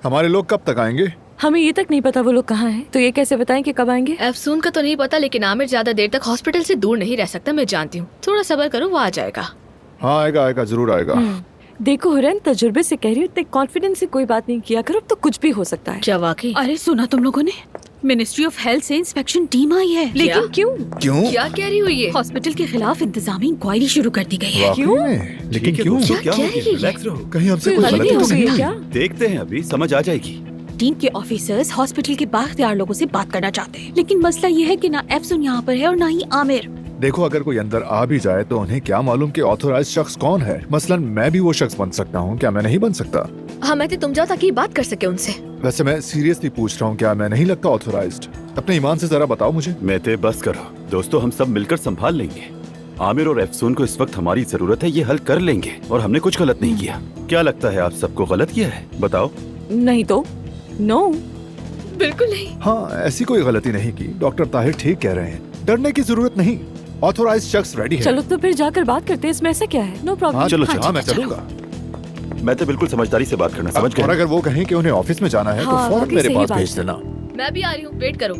हमारे लोग कब तक आएंगे? हमें ये तक नहीं पता वो लोग कहाँ हैं, तो ये कैसे बताएं कि कब आएंगे? अफसून का तो नहीं पता, लेकिन आमिर ज्यादा देर तक हॉस्पिटल से दूर नहीं रह सकता, मैं जानती हूँ। थोड़ा सब्र करो, वो आ जाएगा। हाँ आएगा आएगा, जरूर आएगा। देखो हुरैन, तजुर्बे से कह रही हूँ, इतने कॉन्फिडेंस से कोई बात नहीं किया करो, अब तो कुछ भी हो सकता है। क्या वाकई? अरे सुना तुम लोगों ने? मिनिस्ट्री ऑफ हेल्थ से इंस्पेक्शन टीम आई है। लेकिन क्यों? क्यों? क्या कह रही हुई है? हॉस्पिटल के खिलाफ इंतजामी इंक्वायरी शुरू कर दी गई है। वाकई में? लेकिन क्यों? क्या कह रही है? रिलैक्स रहो, कहीं हमसे कोई कोई गलती गलती हो तो गई नहीं है हुई? क्या? देखते हैं, अभी समझ आ जाएगी। टीम के ऑफिसर्स हॉस्पिटल के बाख्तियार लोगों से बात करना चाहते हैं, लेकिन मसला ये है कि ना एफसुन यहाँ पर है और ना ही आमिर। देखो, अगर कोई अंदर आ भी जाए तो उन्हें क्या मालूम कि ऑथोराइज शख्स कौन है। मसलन मैं भी वो शख्स बन सकता हूँ, क्या मैं नहीं बन सकता? हाँ मैं तुम जाओ ताकि बात कर सके उनसे। वैसे मैं सीरियसली पूछ रहा हूँ, क्या मैं नहीं लगता ऑथोराइज्ड? अपने ईमान से जरा बताओ मुझे। मेहते बस करो दोस्तों, हम सब मिलकर संभाल लेंगे। आमिर और अफसून को इस वक्त हमारी जरूरत है, ये हल कर लेंगे। और हमने कुछ गलत नहीं किया। क्या लगता है, आप सबको गलत किया है? बताओ। नहीं तो नो। बिल्कुल नहीं। हाँ, ऐसी कोई गलती नहीं की। डॉक्टर ताहिर ठीक कह रहे हैं, डरने की जरूरत नहीं। ऑथोराइज शख्स रेडी है। चलो तो फिर जाकर बात करते हैं, इसमें ऐसा क्या है? No problem. हाँ चलो, चलो, चलो, हाँ मैं चलो। चलूंगा। मैं तो बिल्कुल समझदारी से बात करना समझ और गया। अगर वो कहें कि उन्हें ऑफिस में जाना है हाँ, तो फौरन वाकई मेरे सही पास बात भेज है। देना। मैं भी आ रही हूँ, वेट करो।